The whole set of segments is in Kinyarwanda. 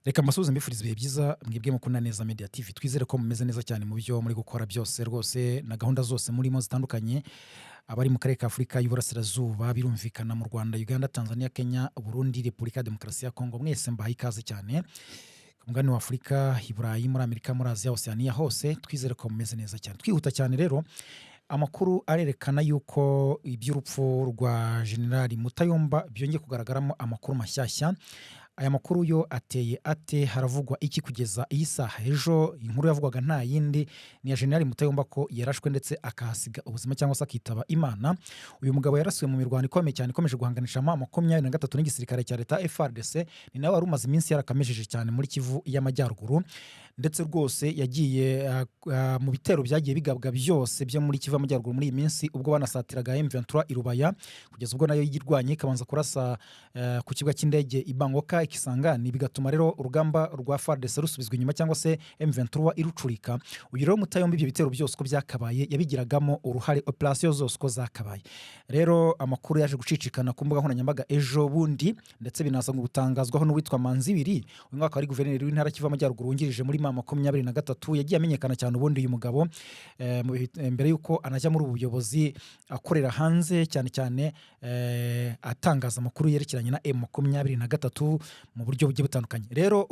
Reka mbasuhuze mbifuriza ibihe byiza mwebwe mukunda neza Media TV. Twizere ko mumeze neza cyane mu byo muri gukora byose rwose na gahunda zose murimo zitandukanye. Abari mu karere ka Afurika y'Uburasirazuba birumvikana mu Rwanda, Uganda, Tanzania, Kenya, Burundi, Repubulika ya Demokarasi ya Kongo, mwese mbahaye ikaze cyane. Ku mugabane wa Afurika, i Burayi, muri Amerika, muri Aziya, Oceania hose twizere ko mumeze neza cyane. Twihuta cyane rero, amakuru arerekana yuko iby'urupfu rwa General Mutayomba byongeye kugaragaramo amakuru mashyashya. Aya makuru yo ateye ate, haravugwa iki kugeza iyi saha? Ejo inkuru yavugwaga nta yindi ni ya General Mutayomba ko yarashwe ndetse akahasiga ubuzima cyangwa se akitaba Imana. Uyu mugabo yarasiwe mu mirwano ikomeye cyane ikomeje guhanganisha ama 23 n'igisirikare cya leta FARDC. Ni nawe wari umaze iminsi yarakamejeje cyane muri Kivu y'Amajyaruguru, ndetse rwose yagiye mu bitero byagiye bigabwa byose byo muri Kivu y'Amajyaruguru muri iyi minsi, ubwo banasatiraga M23 irubaya, kugeza ubwo nayo yigirwanye ikabanza kurasa ku kibuga cy'indege Ibangoka Kisangani, bigatuma rero urugamba rwa FARDC rusubizwa inyuma cyangwa se M23 irucurika. Uyu rero Mutayomba ibyo bitero byose ko byakabaye yabigiragamo uruhare, operation zose ko zakabaye. Rero amakuru yaje gucicikana ku mbuga nkoranyambaga ejo bundi, ndetse binaza gutangazwaho n'uwitwa Manzibiri, uyu mwaka ari guverineri w'intara Kivu y'Amajyaruguru wungirije muri 23, yagiye amenyekana cyane ubundi uyu mugabo mbere yuko anajya muri ubuyobozi akorera hanze cyane cyane atangaza amakuru yerekeranye na M23 mu buryo bugiye butandukanye. Rero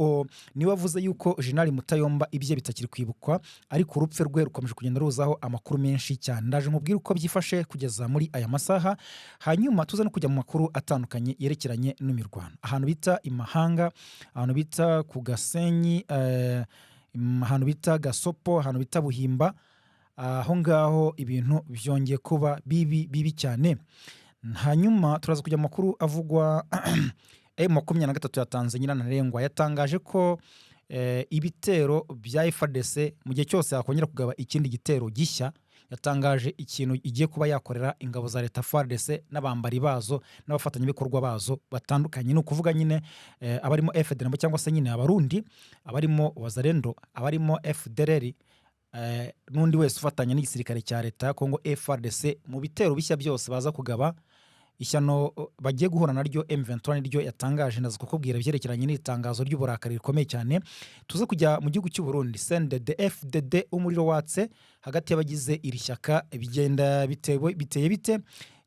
niwe avuze yuko General Mutayomba ibye bitakiri kwibukwa, ariko urupfe rwe rukomeje kugenda ruzaho amakuru menshi cyane. Ndaje nkubwire uko byifashe kugeza muri aya masaha, hanyuma tuza no kujya mu makuru atandukanye yerekeranye n'imirwano ahantu bita Imahanga, ahantu bita ku Gasenyi, ahantu bita Gasopo, ahantu bita Buhimba. Aho ngaho ibintu byongeye kuba bibi cyane. Hanyuma turaza kujya mu makuru avugwa M23 yatanze nyirantarengwa yatangaje ko ibitero bya FARDC mu gihe cyose yakongera kugaba ikindi gitero gishya, yatangaje ikintu igiye kuba yakorera ingabo za leta FARDC n'abambari bazo n'abafatanyabikorwa bazo batandukanye. Ni ukuvuga nyine abarimo FDLR cyangwa se nyine abarundi, abarimo Wazalendo, abarimo FDLR, n'undi wese ufatanya n'igisirikare cya leta ya Kongo FARDC mu bitero bishya byose baza kugaba. Ishyano bagiye guhura naryo M23 niryo yatangaje, ndaza kukubwira byerekeranye n'itangazo ry'uburakari rikomeye cyane. Tuze kujya mu gihugu cy'u Burundi, CNDD FDD, umuriro watse hagati y'abagize iri shyaka, bigenda biteye bite?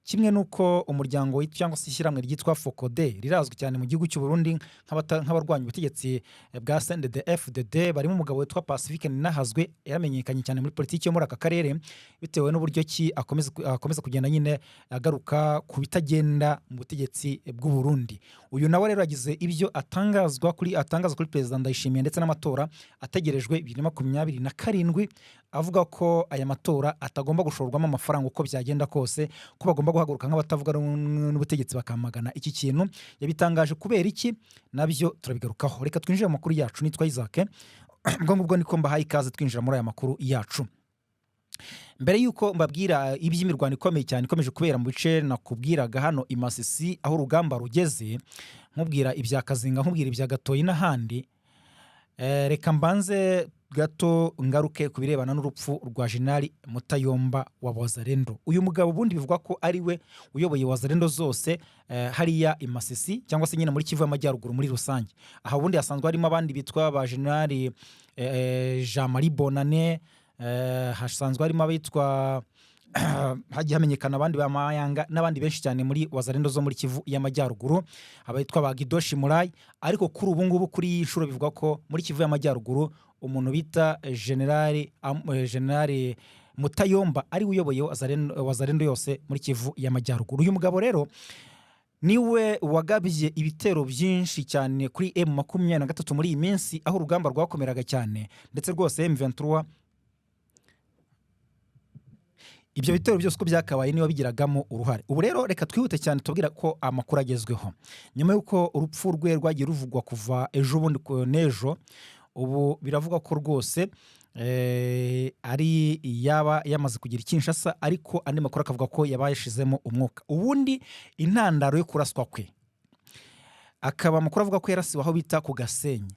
Kimwe nuko umuryango cyangwa se ishyirahamwe ryitwa Focode rirazwi cyane mu gihugu cy'u Burundi nk'abarwanya ubutegetsi bwa CNDD FDD, barimo umugabo witwa Pacifique Ninahazwe, yaramenyekanye cyane muri politiki yo muri aka karere bitewe n'uburyo ki akomeza kugenda nyine agaruka ku bitagenda mu butegetsi bw'u Burundi. Uyu nawe rero yagize ibyo atangaza kuri Perezida Ndayishimiye ndetse n'amatora ategerejwe 2027, avuga ko aya matora atagomba gushorwamo amafaranga uko byagenda kose, ko bagomba guhaguruka nk'abatavuga n'ubutegetsi bakamagana iki kintu. Yabitangaje kubera iki nabyo turabigarukaho. Reka twinjire mu makuru yacu. Nitwa Isaac, ubwo niko mbahaye ikaze twinjira muri aya makuru yacu. Mbere yuko mbabwira iby'imirwano ikomeye cyane ikomeje kubera mu bice nakubwiraga hano i Masisi aho urugamba rugeze, nkubwira ibya Kazinga, nkubwira ibya Gatoyi n'ahandi, reka mbanze gato ngaruke ku birebana n'urupfu rwa General Mutayomba wa Wazalendo. Uyu mugabo ubundi bivugwa ko ari we uyoboye Wazalendo zose hariya i Masisi cyangwa se nyine muri Kivu y'Amajyaruguru muri rusange. Aha ubundi hasanzwe harimo abandi bitwa ba General Jean-Marie Bonane, hasanzwe harimo abitwa hagiye hamenyekana abandi ba Mayanga n'abandi benshi cyane muri Wazalendo zo muri Kivu y'Amajyaruguru, abitwa ba Gidoshi Murayi. Ariko kuri ubu ngubu kuri iyi nshuro bivugwa ko muri Kivu y'Amajyaruguru umuntu bita General Mutayomba ari uyoboye Wazalendo yose muri Kivu y'Amajyaruguru. Uyu mugabo rero niwe wagabye ibitero byinshi cyane kuri M23 muri iyi minsi, aho urugamba rwakomeraga cyane, ndetse rwose M23 ibyo bitero byose ko byakabaye niwe bigiragamo uruhare. Ubu rero reka twihute cyane tubwira ko amakuru agezweho nyuma y'uko urupfu rwe rwagiye ruvugwa kuva ejo bundi n'ejo. Ubu biravuga ko rwose ari yaba yamaze kugira Kinshasa, ariko andi makuru akavuga ko yabayishizemo umwuka. Ubundi intandaro yo kuraswa kwe akaba amakuru avuga ko yarasiwe aho bita ku Gasenyi,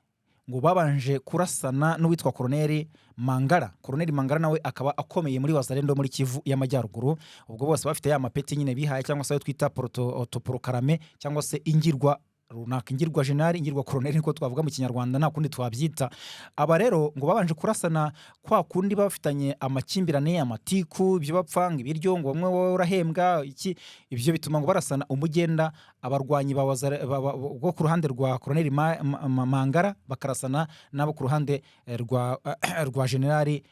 ngo babanje kurasana n'uwitwa Colonel Mangara. Colonel Mangara nawe akaba akomeye muri Wazalendo muri Kivu y'Amajyaruguru. Ubwo bose bafite ya mapeti nyine bihaye cyangwa se twita protoprokarame cyangwa se ingirwa runaka, ingirwa generali, ingirwa koroneli niko twavuga mu kinyarwanda, nta kundi twabyita. Aba rero ngo babanje kurasana kwa kundi bafitanye amakimbirane, amatiku, ibyo bapfa ngo ibiryo, ngo bamwe wowe urahembwa iki, ibyo bituma ngo barasana umugenda. Abarwanyi bo ku ruhande rwa koroneli Mangara bakarasana nabo ku ruhande rwa generali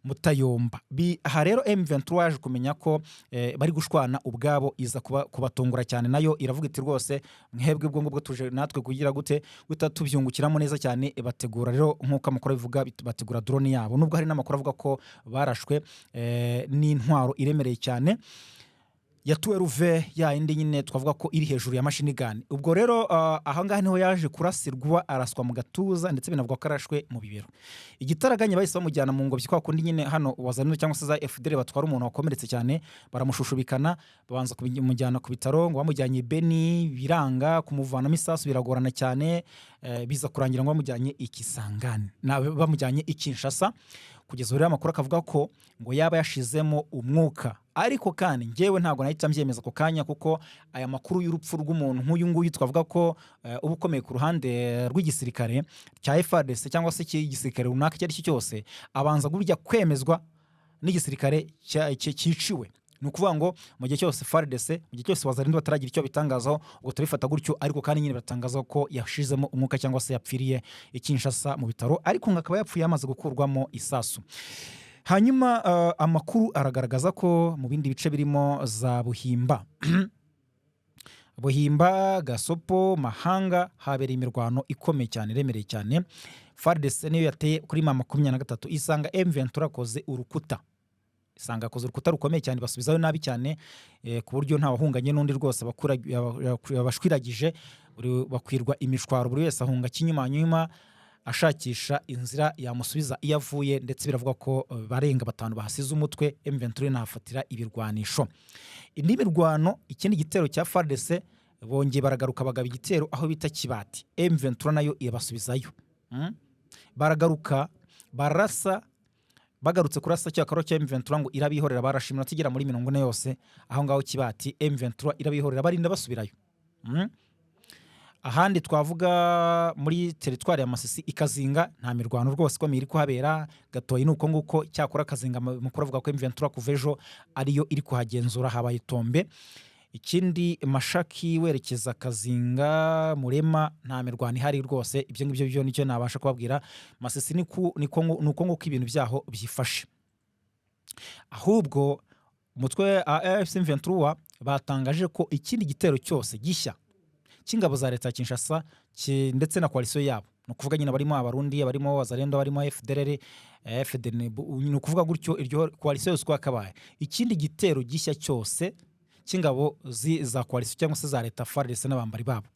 Mutayomba. Aha rero M23 yaje kumenya ko bari gushwana ubwabo, iza kubatungura cyane, nayo iravuga iti rwose mwebwe bwo ngubwo tuje natwe kugira gute guta tubyungukiramo neza cyane. Bategura rero nk'uko amakuru bivuga, bategura drone yabo, nubwo hari n'amakuru avuga ko barashwe n'intwaro iremereye cyane ya Tueruve, ya indi nyine twavuga ko iri hejuru ya machine gun. Ubwo rero aha ngaha niho yaje kurasirwa, araswa mu gatuza, ndetse binavuga ko arashwe mu bibero. Igitaraganya bahise bamujyana mu ngobyi kwa kundi nyine hano wazanira cyangwa se za FDL batwara umuntu wakomeretse cyane, baramushushubikana, babanza kumujyana ku bitaro, ngo bamujyanye Beni, biranga kumuvanamo isasu biragorana cyane, biza kurangira ngo bamujyanye Ikisangani, bamujyanye Kinshasa. Kugeza rero amakuru akavuga ko ngo yaba yashizemo umwuka, ariko kandi ngewe ntabwo nahita mbyemeza ako kanya, kuko aya makuru y'urupfu rw'umuntu nk'uyu nguyu twavuga ko uba ukomeye ku ruhande rw'igisirikare cya FARDC cyangwa se igisirikare runaka icyo ari cyo cyose, abanza burya kwemezwa n'igisirikare cyiciwe. Ni ukuvuga ngo mu gihe cyose FARDC, mu gihe cyose wazarinde bataragira icyo bitangazaho, ubwo turifata gutyo, ariko kandi nyine batangaza ko yashizemo umwuka cyangwa se yapfiriye Kinshasa mu bitaro, ariko ngo akaba yapfuye yamaze gukurwamo isasu. Hanyuma amakuru aragaragaza ko mu bindi bice birimo za Buhimba Buhimba, Gasopo, Mahanga habereye imirwano ikomeye cyane, iremereye cyane. FARDC niyo yateye kuri M23, isanga M23 akoze urukuta, isanga akoze urukuta rukomeye cyane, basubizayo nabi cyane, ku buryo nta wahunganye n'undi rwose, bashwiragije, bakwirwa imishwaro, buri wese ahunga kinyuma ashakisha inzira yamusubiza iyo avuye, ndetse biravuga ko barenga 5 bahasize umutwe. M23 nafatira ibirwanisho. Indi mirwano, ikindi gitero cya FARDC, bongeye baragaruka bagaba igitero aho bita Kibati, M23 nayo irabasubizayo. Baragaruka barasa, bagarutse kurasa cyakaro cya M23 ngo irabihorera, barashimira tigera muri 40 yose aho ngaho Kibati, M23 irabihorera barinda basubirayo. Ahandi twavuga muri teritwari ya Masisi, Ikazinga nta mirwano rwose ko iri kuhabera, Gatoyi nuko nguko, cyakora Kazinga mukuru avuga ko M23 kuvejo ariyo iri kuhagenzura, habaye Tombe. Ikindi Mashaki werekeza Kazinga, Murema nta mirwano ihari rwose. Ibyo ngibyo byo nicyo nabasha kubabwira. Masisi nuko nguko ibintu byaho byifashe. Ahubwo umutwe AFC M23 batangaje ko ikindi gitero cyose gishya cy'ingabo za leta Kinshasa ndetse na coalition yabo, no kuvuga nyine barimo abarundi, barimo wazarendo, barimo FDLR, FDN, no kuvuga gutyo, iryo coalition yose kwakabaye. Ikindi gitero gishya cyose cy'ingabo za coalition cyangwa se za leta FARDC n'abambari babo,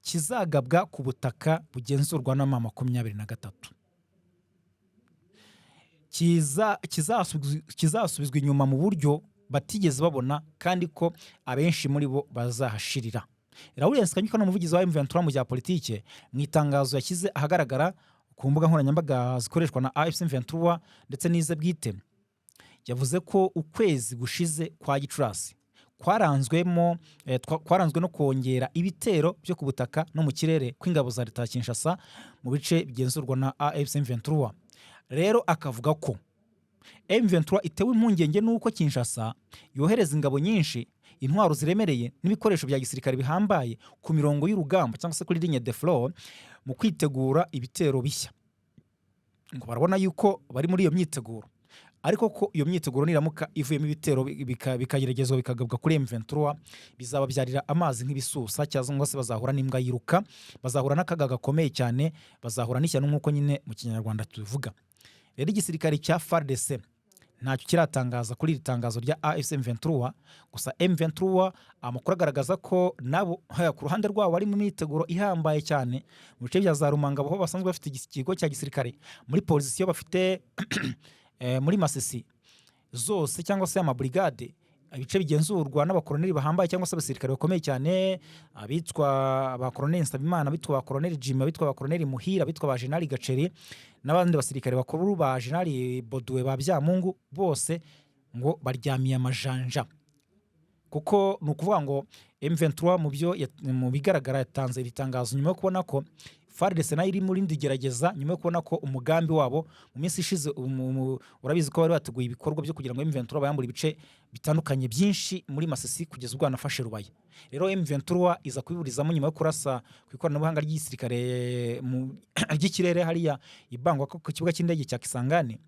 kizagabwa ku butaka bugenzurwa na M23, kizasubizwa inyuma mu buryo batigeze babona, kandi ko abenshi muri bo bazahashirira. Raoul Kanyuka n'umuvugizi wa M23 mu bya politike, mu itangazo yashyize ahagaragara ku mbuga nkoranyambaga zikoreshwa na AFC M23 ndetse n'ize bwite, yavuze ko ukwezi gushize kwa Gicurasi kwaranzwe no kongera ibitero byo ku butaka no mu kirere kw'ingabo za leta Kinshasa mu bice bigenzurwa na AFC M23. Rero akavuga ko M23 itewe impungenge nuko Kinshasa yohereza ingabo nyinshi, intwaro ziremereye n'ibikoresho bya gisirikare bihambaye ku mirongo y'urugamba cyangwa se kuri ligne de front mu kwitegura ibitero bishya. Ngo barabona yuko bari muri iyo myiteguro, ariko ko iyo myiteguro niramuka ivuyemo ibitero bikageragezwa bikagabwa kuri M23, bizaba byarira amazi nk'ibisusa, cyangwa se bazahura n'imbwa yiruka, bazahura n'akaga gakomeye cyane, bazahura n'ishyano nk'uko nyine mu kinyarwanda tuvuga. Rero igisirikare cya FARDC ntacyo kiratangaza kuri iri tangazo rya AFC M23, gusa M23 amakuru agaragaza ko nabo ku ruhande rwabo bari mu myiteguro ihambaye cyane mu bice bya za Rumangabo, aho basanzwe bafite ikigo cya gisirikare, muri position bafite muri Masisi zose cyangwa se amabrigade, ibice bigenzurwa n'abakoloneli bahambaye cyangwa se abasirikare bakomeye cyane, abitwa abakoloneli Nsabimana, abitwa abakoloneli Jimmy, abitwa abakoloneli Muhira, abitwa ba General Gaceri n'abandi basirikare bakuru ba General Boduwe ba Byamungu, bose ngo baryamiye amajanja. Kuko nukuvuga ngo M23 mu bigaragara yatanze iri tangazo nyuma yo kubona ko FARDC nayo iri muri rindi gerageza, nyuma yo kubona ko umugambi wabo mu minsi ishize urabizi ko bari bateguye ibikorwa byo kugira ngo M23 bayambure ibice bitandukanye byinshi muri Masisi kugeza ubwo anafashe Rubaya. Rero M23 iza kubiburizamo nyuma yo kurasa ku ikoranabuhanga ry'igisirikare ry'ikirere hariya ibangwa ku kibuga cy'indege cya Kisangani,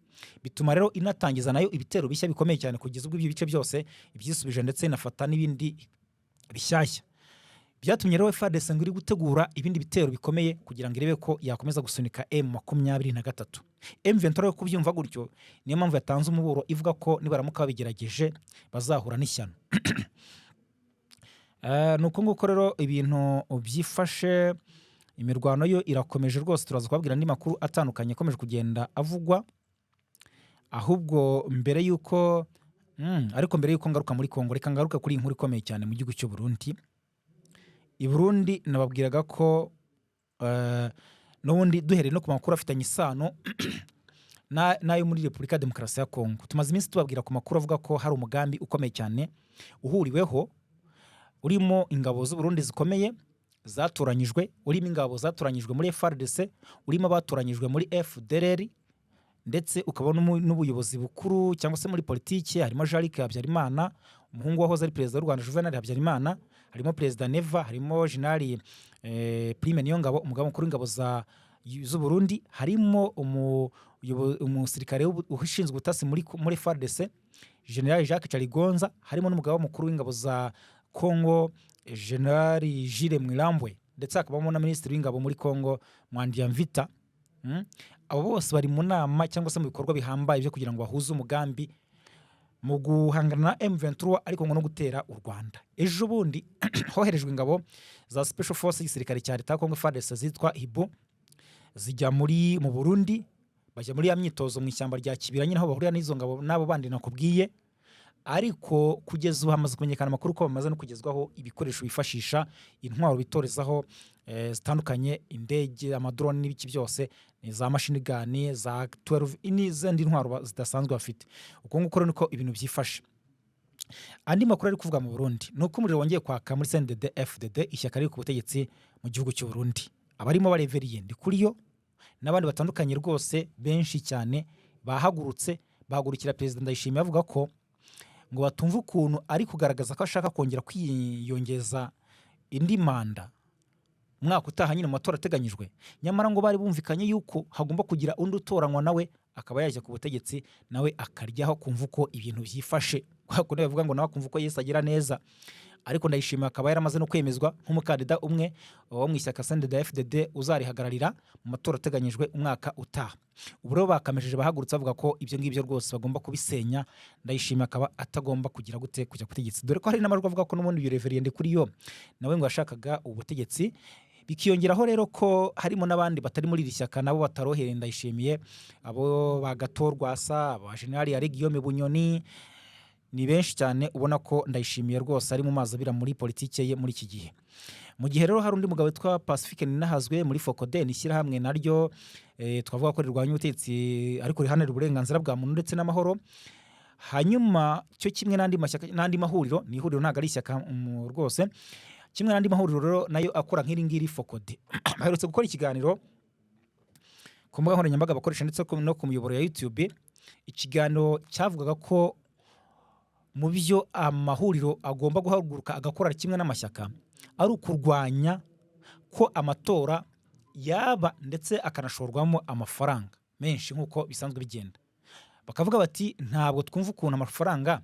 bituma rero inatangiza nayo ibitero bishya bikomeye cyane kugeza ubwo ibyo bice byose ibyisubije ndetse inafata n'ibindi bishyashya. Byatumye rero FARDC ngo iri gutegura ibindi bitero bikomeye kugira ngo irebe ko yakomeza gusunika M23. M23 yo kubyumva gutyo niyo mpamvu yatanze umuburo ivuga ko nibaramuka babigerageje bazahura n'ishyano. Nuko nguko rero ibintu byifashe, imirwano yo irakomeje rwose. Turaza kubabwira andi makuru atandukanye akomeje kugenda avugwa, ahubwo mbere yuko ngaruka muri Kongo, reka ngaruka kuri inkuru ikomeye cyane mu gihugu cy'u Burundi. I Burundi nababwiraga ko n'ubundi duhereye no ku makuru afitanye isano n'ayo muri Repubulika ya Demokarasi ya Kongo. Tumaze iminsi tubabwira ku makuru avuga ko hari umugambi ukomeye cyane uhuriweho, urimo ingabo z'u Burundi zikomeye zatoranyijwe, urimo ingabo zatoranyijwe muri FARDC, urimo abatoranyijwe muri FDLR, ndetse ukabona n'ubuyobozi bukuru cyangwa se muri politiki harimo Jean-Luc Habyarimana, umuhungu wahoze ari perezida w'u Rwanda Juvenal Habyarimana, harimo perezida Neva, harimo General Prime Niyongabo umugaba mukuru w'ingabo z'u Burundi, harimo umusirikare ushinzwe ubutasi muri FARDC General Jacques Chaligonza, harimo n'umugaba mukuru w'ingabo za Kongo General Jules Mwilambwe, ndetse hakabamo na minisitiri w'ingabo muri Kongo Mwandiamvita. Abo bose bari mu nama cyangwa se mu bikorwa bihambaye byo kugira ngo bahuze umugambi mu guhangana na M23 ariko ngo no gutera u Rwanda. Ejo bundi hoherejwe ingabo za Special Force y'igisirikare cya leta Kongo FARDC zitwa Hibo, zijya mu Burundi, bajya muri ya myitozo mu ishyamba rya Kibira nyine aho bahurira n'izo ngabo n'abo bandi nakubwiye. Ariko kugeza ubu hamaze kumenyekana amakuru ko bamaze no kugezwaho ibikoresho bifashisha, intwaro bitorezaho zitandukanye, indege, amadrone n'ibiki byose, za machine gun, za 12 n'izindi ntwaro zidasanzwe bafite. Uko nguko rero niko ibintu byifashe. Andi makuru ari kuvuga mu Burundi nuko umuriro wongeye kwaka muri CNDD FDD, ishyaka riri ku butegetsi mu gihugu cy'u Burundi. Abarimo bareveriye ndi kuri yo n'abandi batandukanye rwose benshi cyane bahagurukira Perezida Ndayishimiye avuga ko ngo batumva ukuntu ari kugaragaza ko ashaka kongera kwiyongeza indi manda umwaka utaha nyine mu matora ateganyijwe, nyamara ngo bari bumvikanye yuko hagomba kugira undi utoranywa nawe akaba yajya ku butegetsi nawe akaryaho kumva uko ibintu byifashe. Kuko bavuga ngo nawe akumva uko Yesu agira neza. Ariko Ndayishimiye akaba yaramaze no kwemezwa nk'umukandida umwe wo mu ishyaka CNDD FDD uzarihagararira mu matora ateganyijwe umwaka utaha. Ubu rero bakamejeje bahagurutse bavuga ko ibyo ngibyo rwose bagomba kubisenya, Ndayishimiye akaba atagomba kugira gute kujya ku butegetsi, dore ko hari n'amajwi avuga ko n'ubundi iyo reverende kuri yo nawe ngo yashakaga ubutegetsi. Bikiyongeraho rero ko harimo n'abandi batari muri iri shyaka nabo batarohereye Ndayishimiye, abo bagatorwa asa aba General ya Guillaume Bunyoni, ni benshi cyane ubona ko Ndayishimiye rwose ari mu mazi abira muri politike ye muri iki gihe. Mu gihe rero hari undi mugabo witwa Pacifique Ninahazwe muri Focoden, ishyirahamwe naryo twavuga ko rirwanya ubutegetsi ariko rihanira uburenganzira bwa muntu ndetse n'amahoro. Hanyuma cyo kimwe n'andi mahuriro, ni ihuriro ntago ari ishyaka rwose, kimwe n'andi mahuriro rero nayo akora nk'iri ngiri Focode baherutse gukora ikiganiro ku mbuga nkoranyambaga bakoresha ndetse no ku muyoboro ya YouTube. Ikiganiro cyavugaga ko mu byo amahuriro agomba guhaguruka agakora kimwe n'amashyaka ari ukurwanya ko amatora yaba ndetse akanashorwamo amafaranga menshi nk'uko bisanzwe bigenda. Bakavuga bati ntabwo twumva ukuntu amafaranga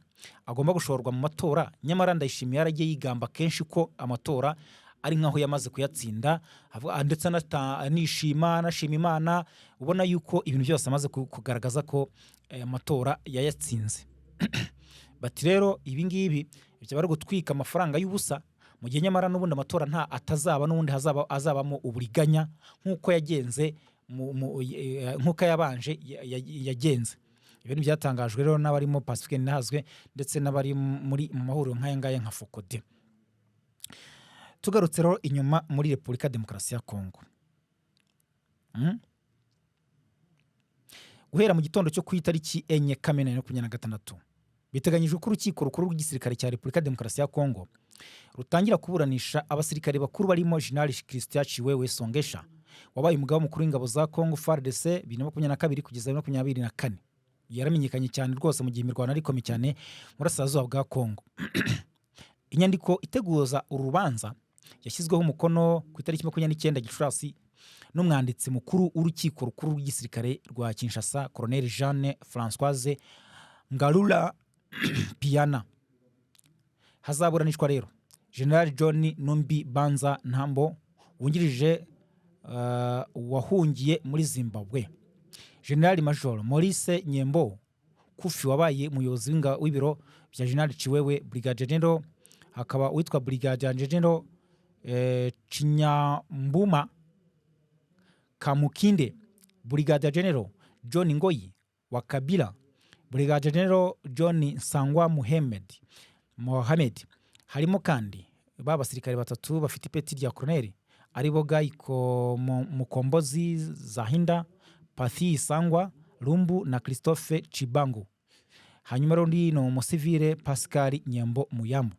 agomba gushorwa mu matora, nyamara Ndayishimiye yaragiye yigamba kenshi ko amatora ari nkaho yamaze kuyatsinda, ndetse anashima Imana, ubona yuko ibintu byose amaze kugaragaza ko amatora yayatsinze. Bati rero ibi ngibi byaba ari gutwika amafaranga y'ubusa, mu gihe nyamara n'ubundi amatora atazaba n'ubundi azabamo uburiganya nk'uko yagenze nk'uko yabanje yagenze. Ibintu byatangajwe rero n'abarimo Pacifique Ninahazwe ndetse n'abari mu mahuriro nk'aya ngaya nka Focode. Tugarutse rero inyuma muri Repubulika ya Demokarasi ya Kongo, guhera mu gitondo cyo ku itariki 4 Kamena 2026 biteganyijwe ko urukiko rukuru rw'igisirikare cya Repubulika ya Demokarasi ya Kongo rutangira kuburanisha abasirikare bakuru barimo General Christian Chiwewe Songesha wabaye umugaba mukuru w'ingabo za Congo FARDC 2022 kugeza 2024. Yaramenyekanye cyane rwose mu gihe imirwano ari ikomeye cyane mu burasirazuba bwa Congo. Inyandiko iteguza urubanza yashyizweho umukono ku itariki 29 Gicurasi n'umwanditsi mukuru w'urukiko rukuru rw'igisirikare rwa Kinshasa Colonel Jeanne Françoise Ngalula Piana. Hazaburanishwa rero General John Numbi Banza Ntambo wungirije wahungiye muri Zimbabwe, General Major Maurice Nyembo Kufi wabaye umuyobozi w'ibiro bya General Chiwewe Brigadier General, hakaba witwa Brigadier General Chinyambuma Kamukinde, Brigadier General John Ngoyi wa Kabila, Brigadier General John Sangwa Mohamed. Harimo kandi basirikare batatu bafite ipeti rya Colonel aribo Gaiko Mukombozi Zahinda, Pathi Sangwa Lumbu na Christophe Chibangu. Hanyuma rundi no umusivile Pascal Nyembo Muyambo.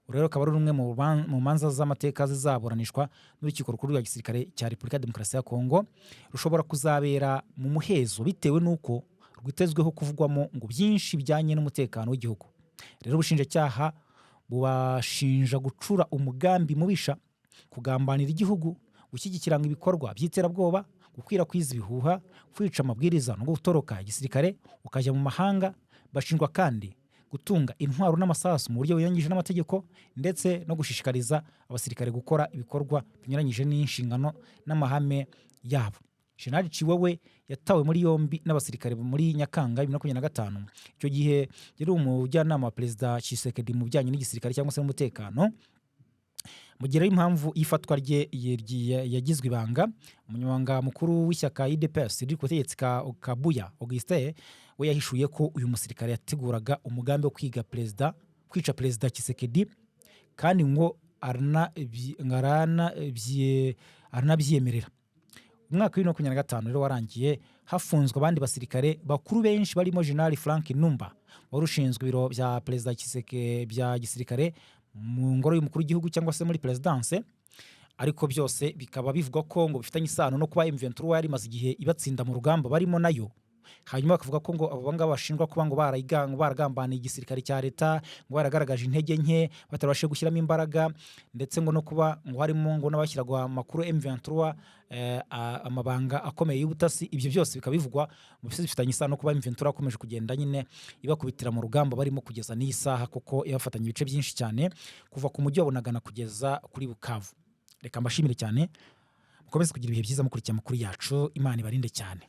Rero akaba ari rumwe mu manza z'amateka zizaburanishwa n'urukiko rukuru rwa gisirikare cya Repubulika Demokarasi ya Kongo, rushobora kuzabera mu muhezo bitewe nuko rwitezweho kuvugwamo ngo byinshi bijyanye n'umutekano w'igihugu. Rero ubushinjacyaha bubashinja gucura umugambi mubisha, kugambanira igihugu, gushyigikirana ibikorwa by'iterabwoba, gukwirakwiza ibihuha, kwica amabwiriza no gutoroka igisirikare ukajya mu mahanga. Bashinjwa kandi gutunga intwaro n'amasasu mu buryo buyangije n'amategeko ndetse no gushishikariza abasirikare gukora ibikorwa binyuranyije n'inshingano n'amahame yabo. General Chiwewe yatawe muri yombi n'abasirikare muri Nyakanga 2025. Icyo gihe yari umujyanama wa Perezida Tshisekedi mu bijyanye n'igisirikare cyangwa se n'umutekano. Mugira impamvu ifatwa rye yagizwe ibanga, umunyamabanga mukuru w'ishyaka UDPS riri ku butegetsi Kabuya Augustin we yahishuye ko uyu musirikare yateguraga umugambi wo kwica Perezida Tshisekedi kandi ngo aranabyemerera. Umwaka wa 2025 rero warangiye hafunzwe abandi basirikare bakuru benshi barimo General Frank Numba warushinzwe ibiro bya Perezida Tshisekedi bya gisirikare mu ngoro y'umukuru w'igihugu cyangwa se muri presidence. Ariko byose bikaba bivugwa ko ngo bifitanye isano no kuba M23 yari maze igihe ibatsinda mu rugamba barimo nayo. Hanyuma bakavuga ko ngo abo banga bashinjwa kuba ngo baragambaniye igisirikare cya leta, ngo baragaragaje intege nke batarabashe gushyiramo imbaraga, ndetse ngo no kuba ngo harimo ngo n'abashyiragwa makuru M23 amabanga akomeye y'ubutasi. Ibyo byose bikaba bivugwa mu bise bifitanye isano no kuba M23 akomeje kugenda nyine ibakubitira mu rugamba barimo kugeza n'isaha, kuko yafatanye ibice byinshi cyane kuva ku mujyi wa Bunagana kugeza kuri Bukavu. Reka mbashimire cyane, mukomeze kugira ibihe byiza mukurikira amakuru yacu. Imana ibarinde cyane.